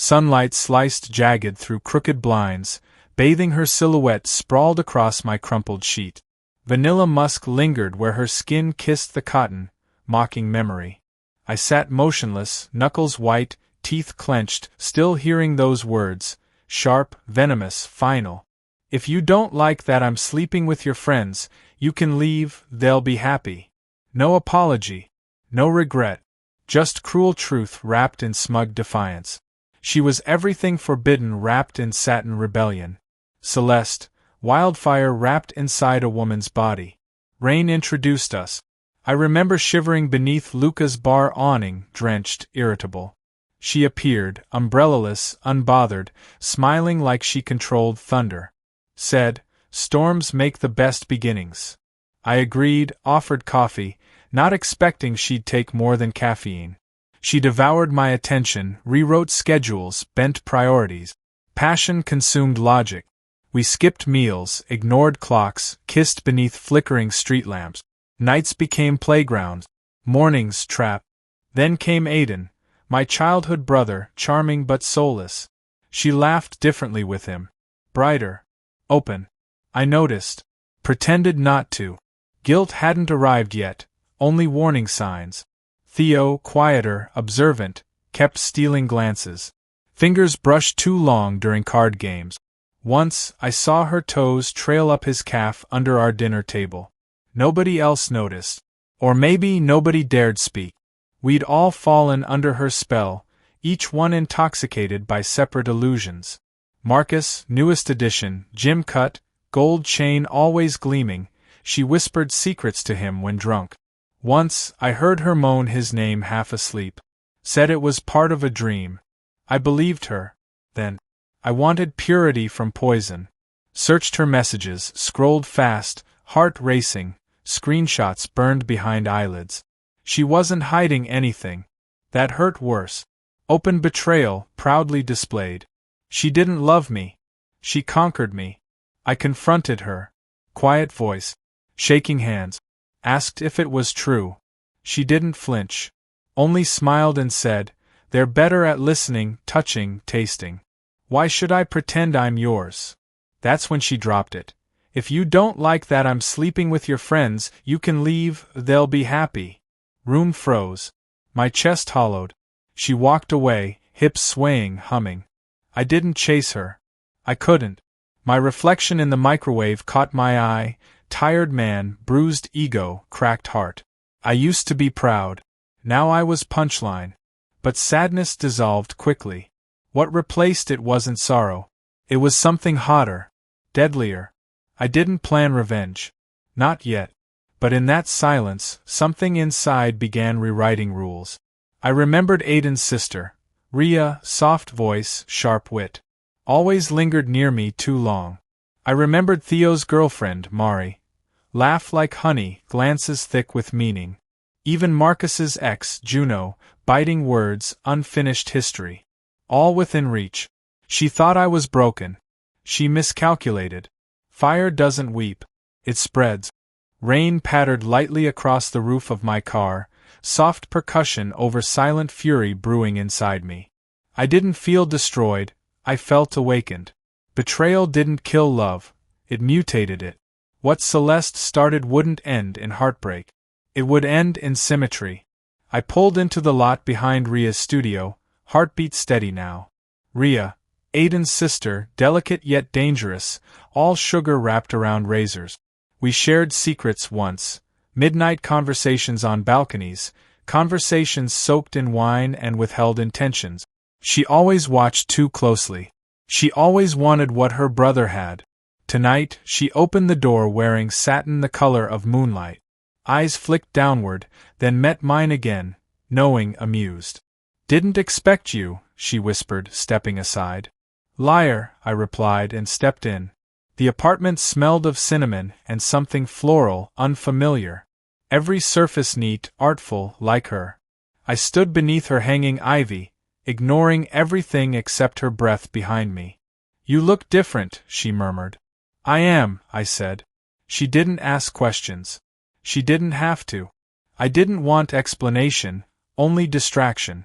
Sunlight sliced jagged through crooked blinds, bathing her silhouette sprawled across my crumpled sheet. Vanilla musk lingered where her skin kissed the cotton, mocking memory. I sat motionless, knuckles white, teeth clenched, still hearing those words, sharp, venomous, final. If you don't like that I'm sleeping with your friends, you can leave, they'll be happy. No apology. No regret. Just cruel truth wrapped in smug defiance. She was everything forbidden wrapped in satin rebellion. Celeste, wildfire wrapped inside a woman's body. Rain introduced us. I remember shivering beneath Luca's bar awning, drenched, irritable. She appeared, umbrellaless, unbothered, smiling like she controlled thunder. Said, "Storms make the best beginnings." I agreed, offered coffee, not expecting she'd take more than caffeine. She devoured my attention, rewrote schedules, bent priorities. Passion consumed logic. We skipped meals, ignored clocks, kissed beneath flickering street lamps. Nights became playgrounds, mornings trap. Then came Aiden, my childhood brother, charming but soulless. She laughed differently with him. Brighter. Open. I noticed. Pretended not to. Guilt hadn't arrived yet, only warning signs. Theo, quieter, observant, kept stealing glances. Fingers brushed too long during card games. Once, I saw her toes trail up his calf under our dinner table. Nobody else noticed. Or maybe nobody dared speak. We'd all fallen under her spell, each one intoxicated by separate illusions. Marcus, newest edition, gym cut, gold chain always gleaming, she whispered secrets to him when drunk. Once, I heard her moan his name half asleep. Said it was part of a dream. I believed her. Then, I wanted purity from poison. Searched her messages, scrolled fast, heart racing, screenshots burned behind eyelids. She wasn't hiding anything. That hurt worse. Open betrayal, proudly displayed. She didn't love me. She conquered me. I confronted her. Quiet voice. Shaking hands. Asked if it was true. She didn't flinch. Only smiled and said, "They're better at listening, touching, tasting. Why should I pretend I'm yours?" That's when she dropped it. "If you don't like that I'm sleeping with your friends, you can leave, they'll be happy." Room froze. My chest hollowed. She walked away, hips swaying, humming. I didn't chase her. I couldn't. My reflection in the microwave caught my eye, tired man, bruised ego, cracked heart. I used to be proud. Now I was punchline. But sadness dissolved quickly. What replaced it wasn't sorrow. It was something hotter, deadlier. I didn't plan revenge. Not yet. But in that silence, something inside began rewriting rules. I remembered Aiden's sister, Rhea, soft voice, sharp wit. Always lingered near me too long. I remembered Theo's girlfriend, Mari. Laugh like honey, glances thick with meaning. Even Marcus's ex, Juno, biting words, unfinished history. All within reach. She thought I was broken. She miscalculated. Fire doesn't weep. It spreads. Rain pattered lightly across the roof of my car, soft percussion over silent fury brewing inside me. I didn't feel destroyed, I felt awakened. Betrayal didn't kill love, it mutated it. What Celeste started wouldn't end in heartbreak. It would end in symmetry. I pulled into the lot behind Rhea's studio, heartbeat steady now. Rhea, Aiden's sister, delicate yet dangerous, all sugar wrapped around razors. We shared secrets once, midnight conversations on balconies, conversations soaked in wine and withheld intentions. She always watched too closely. She always wanted what her brother had. Tonight, she opened the door wearing satin the color of moonlight. Eyes flicked downward, then met mine again, knowing, amused. "Didn't expect you," she whispered, stepping aside. "Liar," I replied and stepped in. The apartment smelled of cinnamon and something floral, unfamiliar. Every surface neat, artful, like her. I stood beneath her hanging ivy, ignoring everything except her breath behind me. "You look different," she murmured. "I am," I said. She didn't ask questions. She didn't have to. I didn't want explanation, only distraction.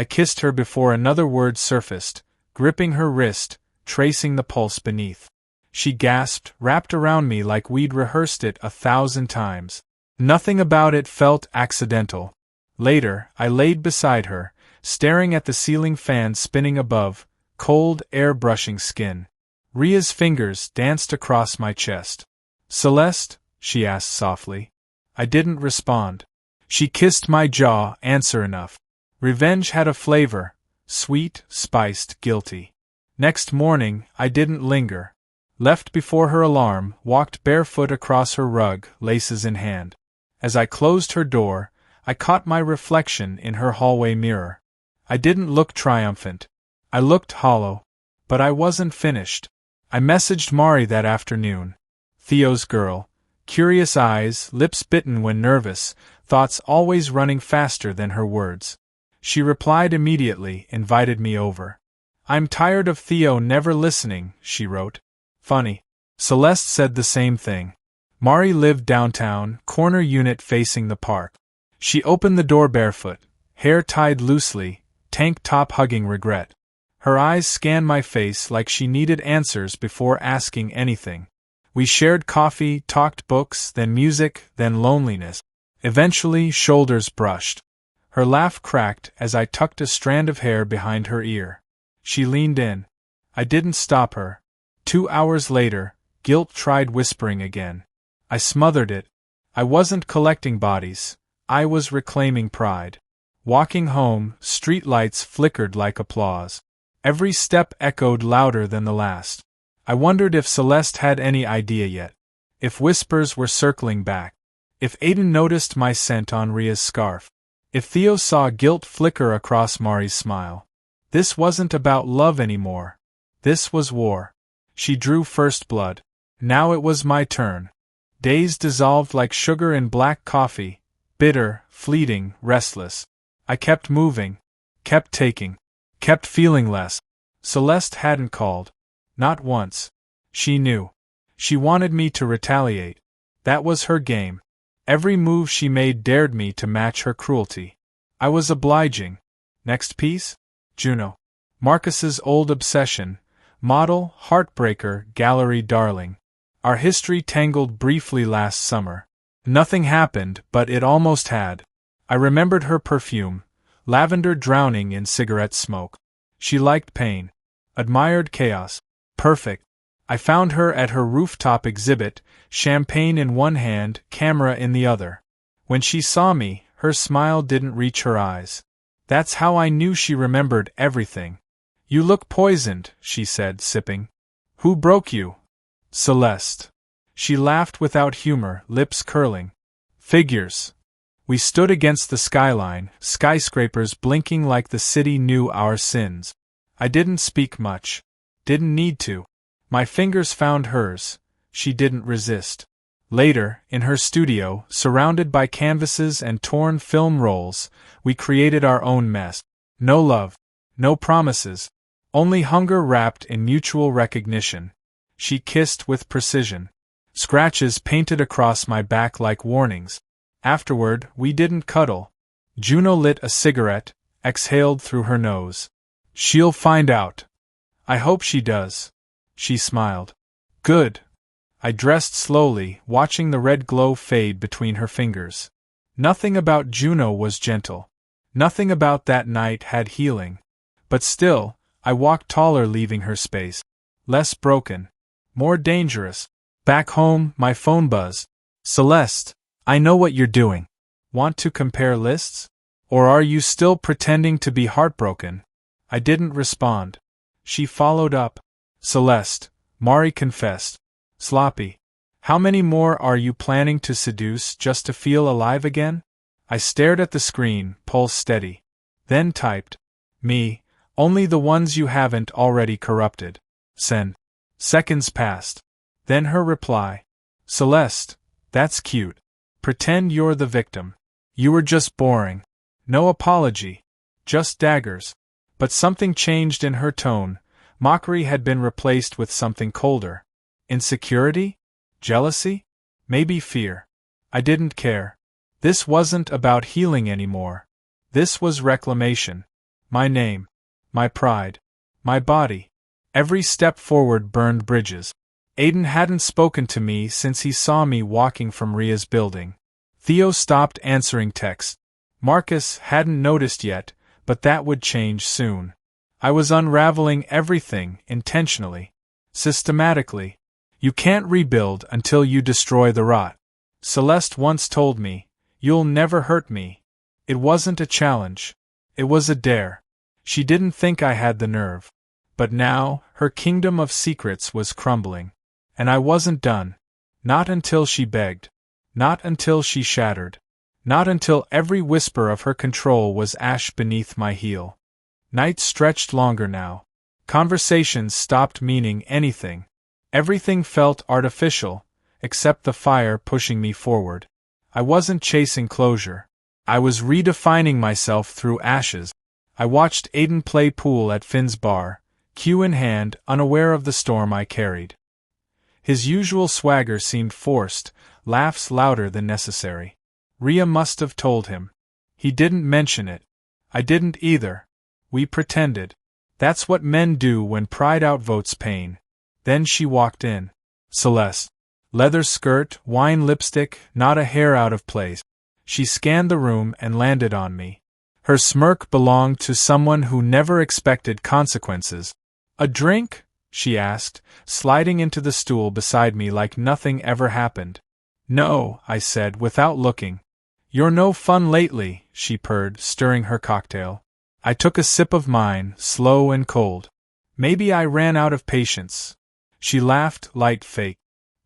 I kissed her before another word surfaced, gripping her wrist, tracing the pulse beneath. She gasped, wrapped around me like we'd rehearsed it 1,000 times. Nothing about it felt accidental. Later, I laid beside her, staring at the ceiling fan spinning above, cold air brushing skin. Ria's fingers danced across my chest. "Celeste?" she asked softly. I didn't respond. She kissed my jaw, answer enough. Revenge had a flavor, sweet, spiced, guilty. Next morning, I didn't linger. Left before her alarm, walked barefoot across her rug, laces in hand. As I closed her door, I caught my reflection in her hallway mirror. I didn't look triumphant. I looked hollow. But I wasn't finished. I messaged Mari that afternoon. Theo's girl. Curious eyes, lips bitten when nervous, thoughts always running faster than her words. She replied immediately, invited me over. "I'm tired of Theo never listening," she wrote. Funny. Celeste said the same thing. Mari lived downtown, corner unit facing the park. She opened the door barefoot, hair tied loosely, tank top hugging regret. Her eyes scanned my face like she needed answers before asking anything. We shared coffee, talked books, then music, then loneliness. Eventually, shoulders brushed. Her laugh cracked as I tucked a strand of hair behind her ear. She leaned in. I didn't stop her. 2 hours later, guilt tried whispering again. I smothered it. I wasn't collecting bodies. I was reclaiming pride. Walking home, streetlights flickered like applause. Every step echoed louder than the last. I wondered if Celeste had any idea yet. If whispers were circling back. If Aiden noticed my scent on Ria's scarf. If Theo saw guilt flicker across Mari's smile. This wasn't about love anymore. This was war. She drew first blood. Now it was my turn. Days dissolved like sugar in black coffee. Bitter, fleeting, restless. I kept moving. Kept taking. Kept feeling less. Celeste hadn't called. Not once. She knew. She wanted me to retaliate. That was her game. Every move she made dared me to match her cruelty. I was obliging. Next piece? Juno. Marcus's old obsession. Model, heartbreaker, gallery darling. Our history tangled briefly last summer. Nothing happened, but it almost had. I remembered her perfume. Lavender drowning in cigarette smoke. She liked pain. Admired chaos. Perfect. I found her at her rooftop exhibit, champagne in one hand, camera in the other. When she saw me, her smile didn't reach her eyes. That's how I knew she remembered everything. "You look poisoned," she said, sipping. "Who broke you?" "Celeste." She laughed without humor, lips curling. "Figures." We stood against the skyline, skyscrapers blinking like the city knew our sins. I didn't speak much. Didn't need to. My fingers found hers. She didn't resist. Later, in her studio, surrounded by canvases and torn film rolls, we created our own mess. No love. No promises. Only hunger wrapped in mutual recognition. She kissed with precision. Scratches painted across my back like warnings. Afterward, we didn't cuddle. Juno lit a cigarette, exhaled through her nose. "She'll find out." "I hope she does." She smiled. "Good." I dressed slowly, watching the red glow fade between her fingers. Nothing about Juno was gentle. Nothing about that night had healing. But still, I walked taller, leaving her space. Less broken. More dangerous. Back home, my phone buzzed. "Celeste, I know what you're doing. Want to compare lists? Or are you still pretending to be heartbroken?" I didn't respond. She followed up. "Celeste," Mari confessed. "Sloppy. How many more are you planning to seduce just to feel alive again?" I stared at the screen, pulse steady. Then typed. "Me, only the ones you haven't already corrupted. Send." Seconds passed. Then her reply. "Celeste, that's cute. Pretend you're the victim. You were just boring. No apology. Just daggers." But something changed in her tone. Mockery had been replaced with something colder. Insecurity? Jealousy? Maybe fear. I didn't care. This wasn't about healing anymore. This was reclamation. My name. My pride. My body. Every step forward burned bridges. Aiden hadn't spoken to me since he saw me walking from Ria's building. Theo stopped answering texts. Marcus hadn't noticed yet, but that would change soon. I was unraveling everything intentionally. Systematically. You can't rebuild until you destroy the rot. Celeste once told me, "You'll never hurt me." It wasn't a challenge. It was a dare. She didn't think I had the nerve. But now, her kingdom of secrets was crumbling. And I wasn't done. Not until she begged. Not until she shattered. Not until every whisper of her control was ash beneath my heel. Nights stretched longer now. Conversations stopped meaning anything. Everything felt artificial, except the fire pushing me forward. I wasn't chasing closure. I was redefining myself through ashes. I watched Aiden play pool at Finn's bar, cue in hand, unaware of the storm I carried. His usual swagger seemed forced, laughs louder than necessary. Ria must have told him. He didn't mention it. I didn't either. We pretended. That's what men do when pride outvotes pain. Then she walked in. Celeste. Leather skirt, wine lipstick, not a hair out of place. She scanned the room and landed on me. Her smirk belonged to someone who never expected consequences. "A drink?" she asked, sliding into the stool beside me like nothing ever happened. "No," I said without looking. "You're no fun lately," she purred, stirring her cocktail. I took a sip of mine, slow and cold. Maybe I ran out of patience. She laughed, light fake.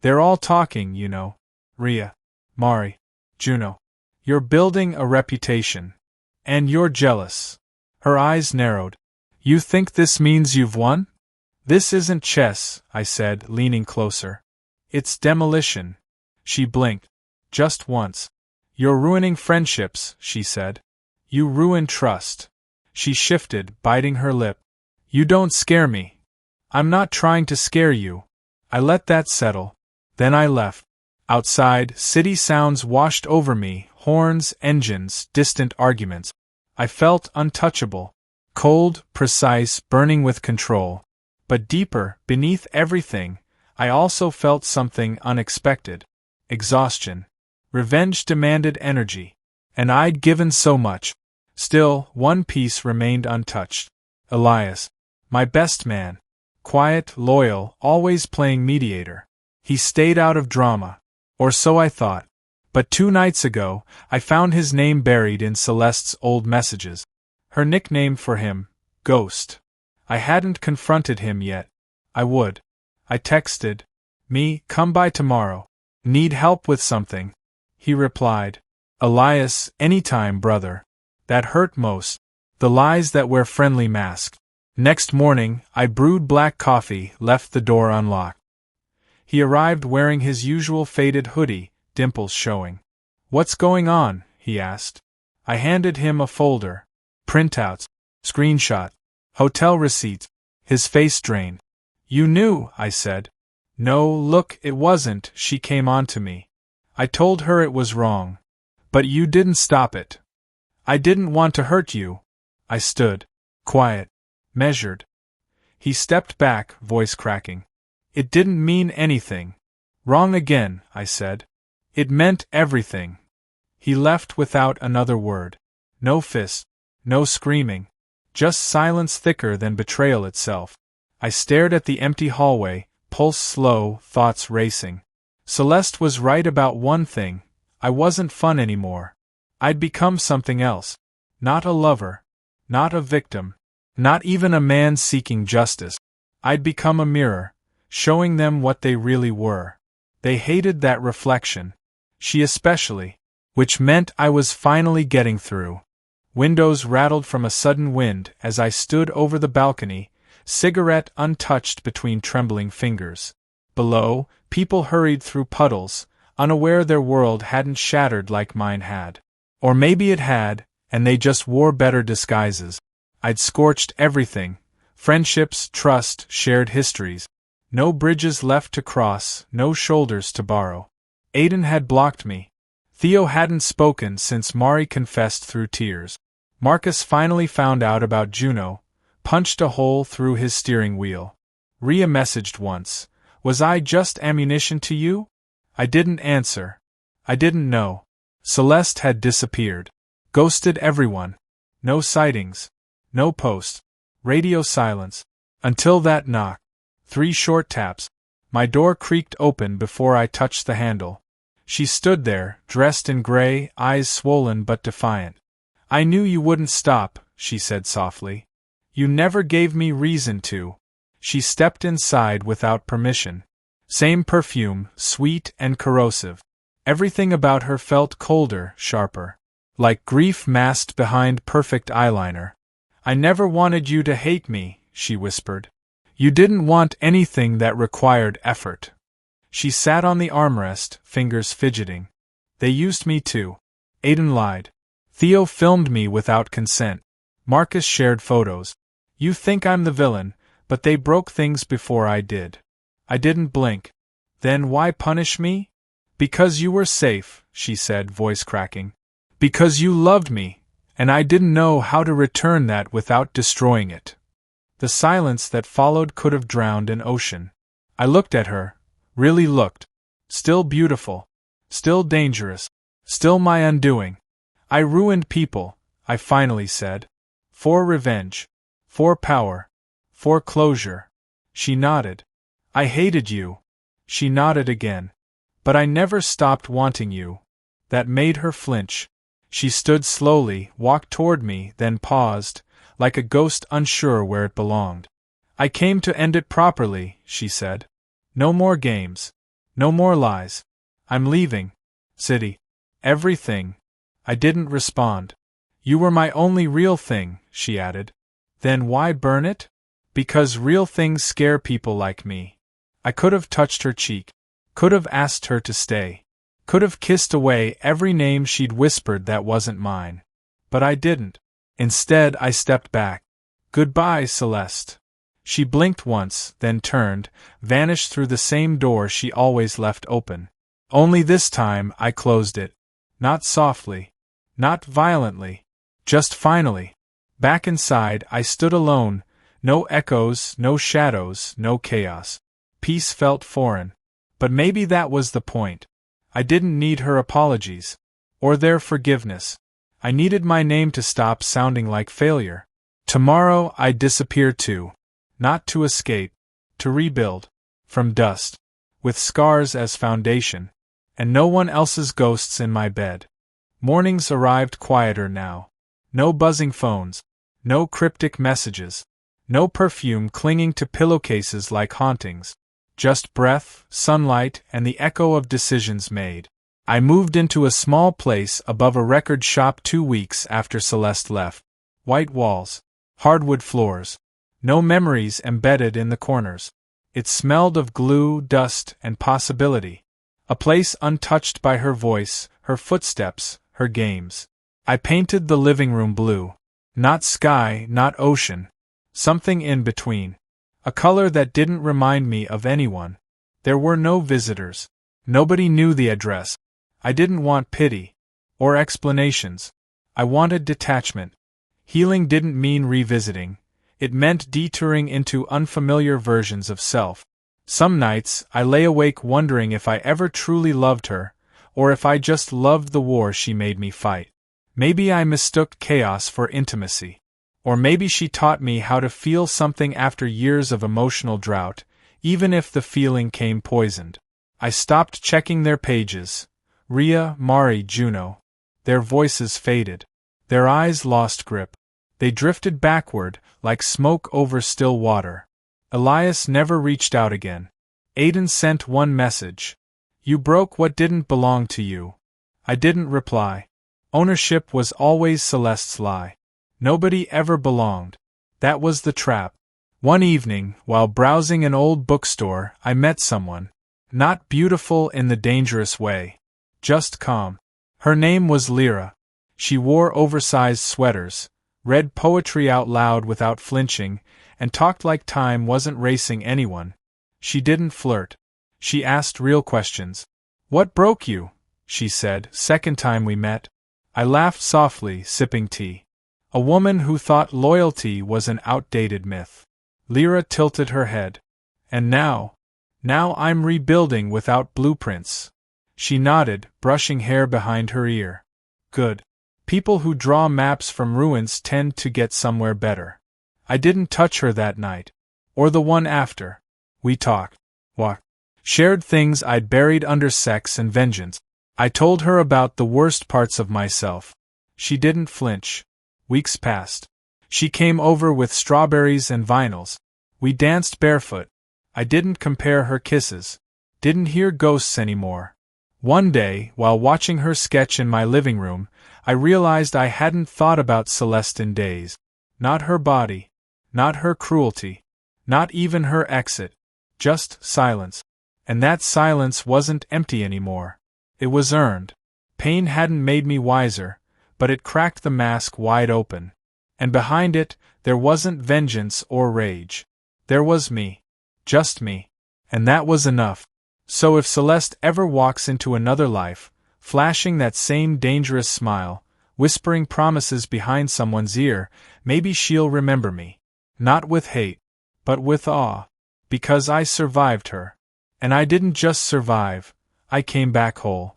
"They're all talking, you know. Ria. Mari. Juno. You're building a reputation. And you're jealous." Her eyes narrowed. "You think this means you've won?" "This isn't chess," I said, leaning closer. "It's demolition." She blinked. "Just once." "You're ruining friendships," she said. "You ruin trust." She shifted, biting her lip. "You don't scare me." "I'm not trying to scare you." I let that settle. Then I left. Outside, city sounds washed over me, horns, engines, distant arguments. I felt untouchable. Cold, precise, burning with control. But deeper, beneath everything, I also felt something unexpected. Exhaustion. Revenge demanded energy. And I'd given so much. Still, one piece remained untouched. Elias. My best man. Quiet, loyal, always playing mediator. He stayed out of drama. Or so I thought. But 2 nights ago, I found his name buried in Celeste's old messages. Her nickname for him, Ghost. I hadn't confronted him yet. I would. I texted. "Me, come by tomorrow. Need help with something." He replied. "Elias, anytime, brother." That hurt most. The lies that wear friendly masks. Next morning, I brewed black coffee, left the door unlocked. He arrived wearing his usual faded hoodie, dimples showing. "What's going on?" he asked. I handed him a folder. Printouts. Screenshot. Hotel receipts. His face drained. "You knew," I said. "No, look, it wasn't," she came on to me. "I told her it was wrong. But you didn't stop it." "I didn't want to hurt you." I stood. Quiet. Measured. He stepped back, voice cracking. "It didn't mean anything." "Wrong again," I said. "It meant everything." He left without another word. No fist. No screaming. Just silence thicker than betrayal itself. I stared at the empty hallway, pulse slow, thoughts racing. Celeste was right about one thing. I wasn't fun anymore. I'd become something else. Not a lover. Not a victim. Not even a man seeking justice. I'd become a mirror, showing them what they really were. They hated that reflection. She especially. Which meant I was finally getting through. Windows rattled from a sudden wind as I stood over the balcony, cigarette untouched between trembling fingers. Below, people hurried through puddles, unaware their world hadn't shattered like mine had. Or maybe it had, and they just wore better disguises. I'd scorched everything. Friendships, trust, shared histories. No bridges left to cross, no shoulders to borrow. Aiden had blocked me. Theo hadn't spoken since Mari confessed through tears. Marcus finally found out about Juno, punched a hole through his steering wheel. Rhea messaged once, "Was I just ammunition to you?" I didn't answer. I didn't know. Celeste had disappeared. Ghosted everyone. No sightings. No post. Radio silence. Until that knock. 3 short taps. My door creaked open before I touched the handle. She stood there, dressed in gray, eyes swollen but defiant. "I knew you wouldn't stop," she said softly. "You never gave me reason to." She stepped inside without permission. Same perfume, sweet and corrosive. Everything about her felt colder, sharper. Like grief masked behind perfect eyeliner. "I never wanted you to hate me," she whispered. "You didn't want anything that required effort." She sat on the armrest, fingers fidgeting. "They used me too." Aiden lied. "Theo filmed me without consent." Marcus shared photos. "You think I'm the villain, but they broke things before I did." I didn't blink. "Then why punish me?" "Because you were safe," she said, voice cracking. "Because you loved me, and I didn't know how to return that without destroying it." The silence that followed could have drowned an ocean. I looked at her, really looked. Still beautiful. Still dangerous. Still my undoing. "I ruined people," I finally said. "For revenge. For power. For closure." She nodded. "I hated you." She nodded again. "But I never stopped wanting you." That made her flinch. She stood slowly, walked toward me, then paused, like a ghost unsure where it belonged. "I came to end it properly," she said. "No more games. No more lies. I'm leaving. City. Everything." I didn't respond. "You were my only real thing," she added. "Then why burn it?" "Because real things scare people like me." I could have touched her cheek. Could have asked her to stay. Could have kissed away every name she'd whispered that wasn't mine. But I didn't. Instead, I stepped back. "Goodbye, Celeste." She blinked once, then turned, vanished through the same door she always left open. Only this time I closed it. Not softly. Not violently. Just finally. Back inside, I stood alone. No echoes, no shadows, no chaos. Peace felt foreign. But maybe that was the point. I didn't need her apologies. Or their forgiveness. I needed my name to stop sounding like failure. Tomorrow I'd disappear too. Not to escape. To rebuild. From dust. With scars as foundation. And no one else's ghosts in my bed. Mornings arrived quieter now. No buzzing phones. No cryptic messages. No perfume clinging to pillowcases like hauntings. Just breath, sunlight, and the echo of decisions made. I moved into a small place above a record shop 2 weeks after Celeste left. White walls. Hardwood floors. No memories embedded in the corners. It smelled of glue, dust, and possibility. A place untouched by her voice, her footsteps, her games. I painted the living room blue. Not sky, not ocean. Something in between. A color that didn't remind me of anyone. There were no visitors. Nobody knew the address. I didn't want pity. Or explanations. I wanted detachment. Healing didn't mean revisiting. It meant detouring into unfamiliar versions of self. Some nights, I lay awake wondering if I ever truly loved her, or if I just loved the war she made me fight. Maybe I mistook chaos for intimacy. Or maybe she taught me how to feel something after years of emotional drought, even if the feeling came poisoned. I stopped checking their pages. Rhea, Mari, Juno. Their voices faded. Their eyes lost grip. They drifted backward, like smoke over still water. Elias never reached out again. Aiden sent one message. "You broke what didn't belong to you." I didn't reply. Ownership was always Celeste's lie. Nobody ever belonged. That was the trap. One evening, while browsing an old bookstore, I met someone. Not beautiful in the dangerous way. Just calm. Her name was Lyra. She wore oversized sweaters, read poetry out loud without flinching, and talked like time wasn't racing anyone. She didn't flirt. She asked real questions. "What broke you?" she said, second time we met. I laughed softly, sipping tea. A woman who thought loyalty was an outdated myth. Lyra tilted her head. And now I'm rebuilding without blueprints. She nodded, brushing hair behind her ear. Good. People who draw maps from ruins tend to get somewhere better. I didn't touch her that night. Or the one after. We talked. Shared things I'd buried under sex and vengeance. I told her about the worst parts of myself. She didn't flinch. Weeks passed. She came over with strawberries and vinyls. We danced barefoot. I didn't compare her kisses. Didn't hear ghosts anymore. One day, while watching her sketch in my living room, I realized I hadn't thought about Celeste in days. Not her body. Not her cruelty. Not even her exit. Just silence. And that silence wasn't empty anymore. It was earned. Pain hadn't made me wiser, but it cracked the mask wide open. And behind it, there wasn't vengeance or rage. There was me. Just me. And that was enough. So if Celeste ever walks into another life, flashing that same dangerous smile, whispering promises behind someone's ear, maybe she'll remember me. Not with hate, but with awe. Because I survived her. And I didn't just survive, I came back whole.